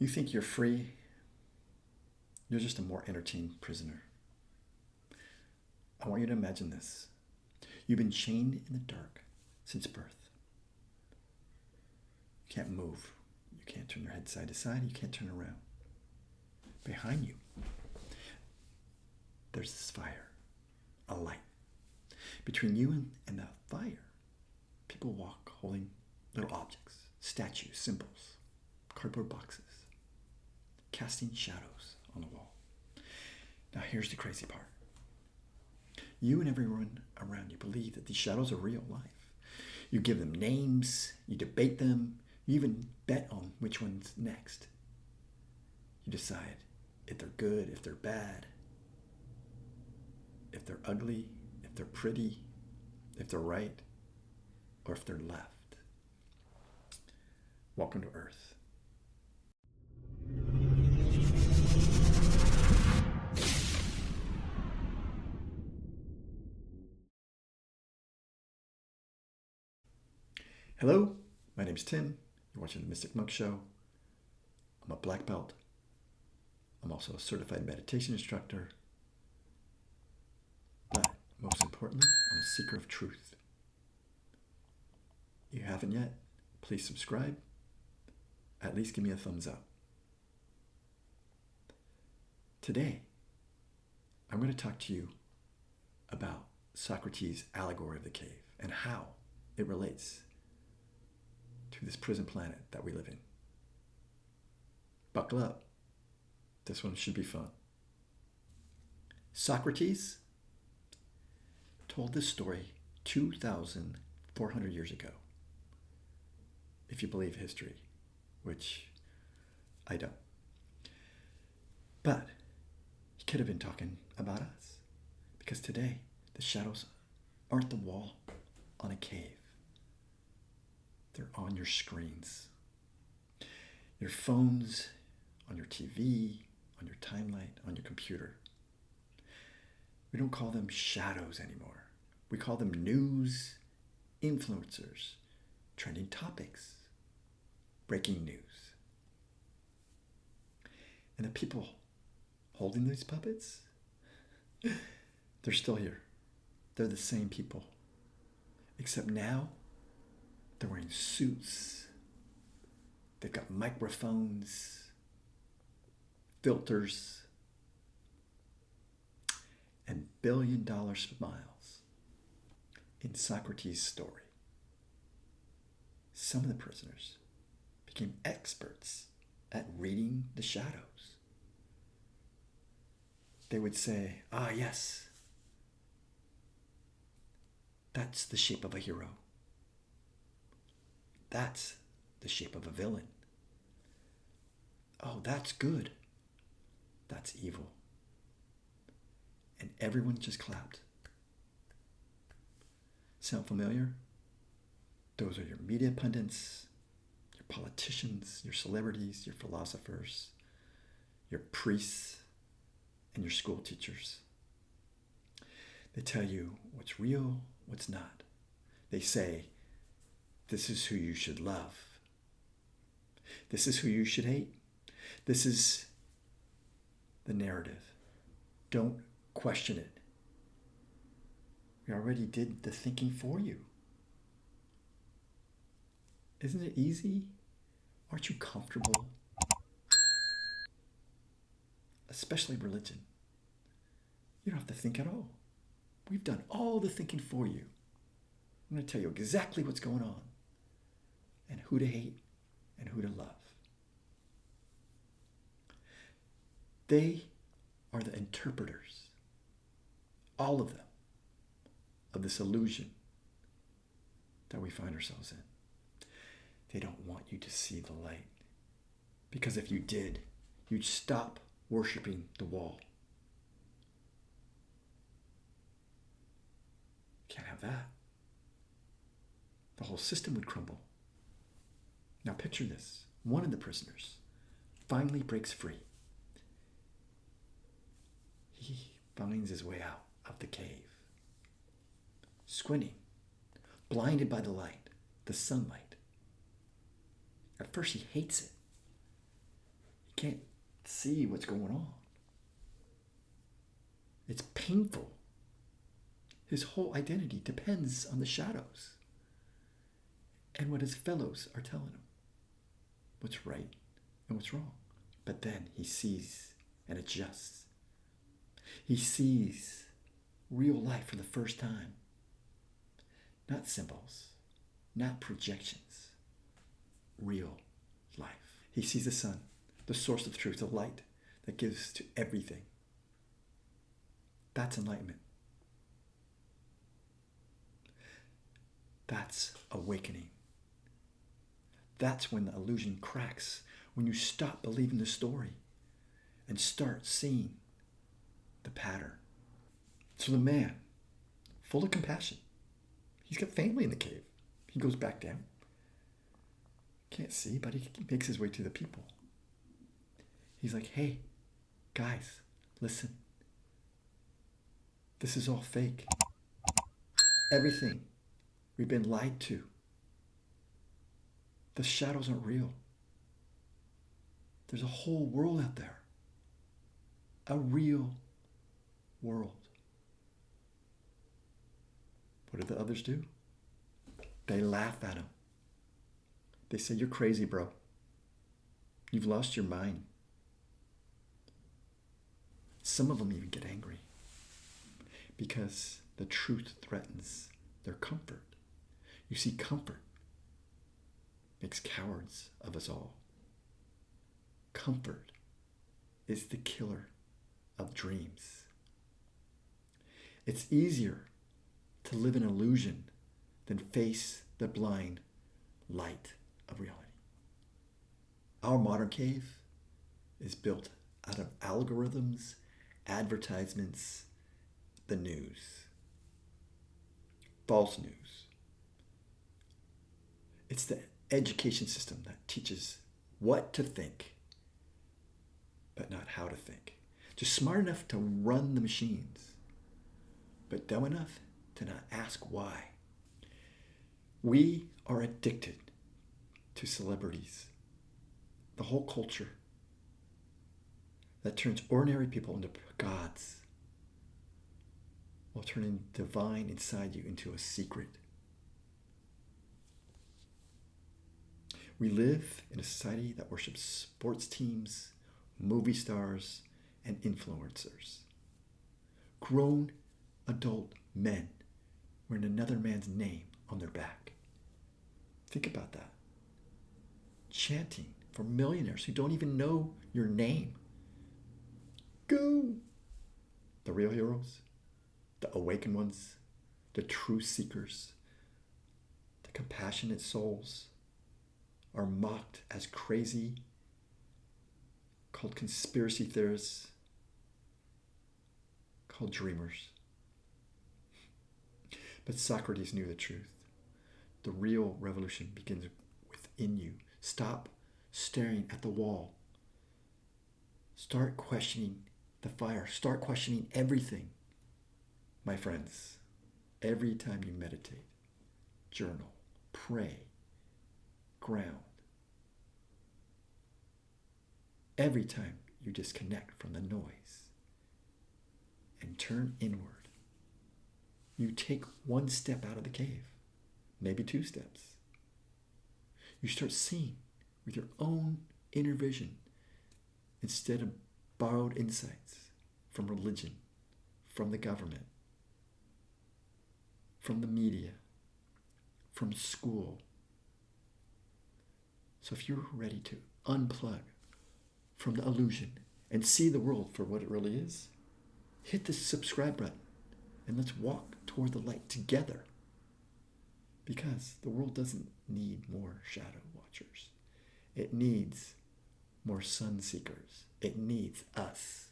You think you're free? You're just a more entertained prisoner. I want you to imagine this. You've been chained in the dark since birth. You can't move. You can't turn your head side to side. You can't turn around. Behind you, there's this fire, a light. Between you and that fire, people walk holding little objects, statues, symbols, cardboard boxes, casting shadows on the wall. Now here's the crazy part. You and everyone around you believe that these shadows are real life. You give them names, you debate them, you even bet on which one's next. You decide if they're good, if they're bad, if they're ugly, if they're pretty, if they're right, or if they're left. Welcome to Earth. Hello, my name's Tim. You're watching the Mystic Monk Show. I'm a black belt. I'm also a certified meditation instructor. But most importantly, I'm a seeker of truth. If you haven't yet, please subscribe. At least give me a thumbs up. Today, I'm going to talk to you about Socrates' allegory of the cave and how it relates to this prison planet that we live in. Buckle up. This one should be fun. Socrates told this story 2,400 years ago, if you believe history, which I don't. But he could have been talking about us, because today the shadows aren't the wall on a cave. They're on your screens, your phones, on your TV, on your timeline, on your computer. We don't call them shadows anymore. We call them news, influencers, trending topics, breaking news. And the people holding these puppets, they're still here. They're the same people. Except now, they're wearing suits. They've got microphones, filters, and billion-dollar smiles. In Socrates' story, some of the prisoners became experts at reading the shadows. They would say, "Ah, yes, that's the shape of a hero. That's the shape of a villain. Oh, that's good. That's evil." And everyone just clapped. Sound familiar? Those are your media pundits, your politicians, your celebrities, your philosophers, your priests, and your school teachers. They tell you what's real, what's not. They say, this is who you should love. This is who you should hate. This is the narrative. Don't question it. We already did the thinking for you. Isn't it easy? Aren't you comfortable? Especially religion. You don't have to think at all. We've done all the thinking for you. I'm going to tell you exactly what's going on and who to hate and who to love. They are the interpreters, all of them, of this illusion that we find ourselves in. They don't want you to see the light, because if you did, you'd stop worshiping the wall. Can't have that. The whole system would crumble. Now picture this. One of the prisoners finally breaks free. He finds his way out of the cave, squinting, blinded by the light, the sunlight. At first he hates it. You can't see what's going on. It's painful. His whole identity depends on the shadows and what his fellows are telling him. What's right and what's wrong. But then he sees and adjusts. He sees real life for the first time. Not symbols, not projections. Real life. He sees the sun, the source of truth, the light that gives to everything. That's enlightenment. That's awakening. That's when the illusion cracks, when you stop believing the story and start seeing the pattern. So the man, full of compassion, he's got family in the cave. He goes back down. Can't see, but he makes his way to the people. He's like, hey, guys, listen. This is all fake. Everything. We've been lied to. The shadows aren't real. There's a whole world out there. A real world. What do the others do? They laugh at him. They say, you're crazy, bro. You've lost your mind. Some of them even get angry because the truth threatens their comfort. You see, comfort makes cowards of us all. Comfort is the killer of dreams. It's easier to live in illusion than face the blind light of reality. Our modern cave is built out of algorithms, advertisements, the news, false news. It's the education system that teaches what to think, but not how to think. Just smart enough to run the machines, but dumb enough to not ask why. We are addicted to celebrities, the whole culture that turns ordinary people into gods while turning divine inside you into a secret. We live in a society that worships sports teams, movie stars, and influencers. Grown adult men wearing another man's name on their back. Think about that. Chanting for millionaires who don't even know your name. Go! The real heroes, the awakened ones, the true seekers, the compassionate souls are mocked as crazy, called conspiracy theorists, called dreamers. But Socrates knew the truth. The real revolution begins within you. Stop staring at the wall. Start questioning the fire. Start questioning everything. My friends, every time you meditate, journal, pray, ground. Every time you disconnect from the noise and turn inward, you take one step out of the cave, maybe 2 steps. You start seeing with your own inner vision instead of borrowed insights from religion, from the government, from the media, from school. So if you're ready to unplug from the illusion and see the world for what it really is, hit the subscribe button and let's walk toward the light together. Because the world doesn't need more shadow watchers. It needs more sun seekers. It needs us.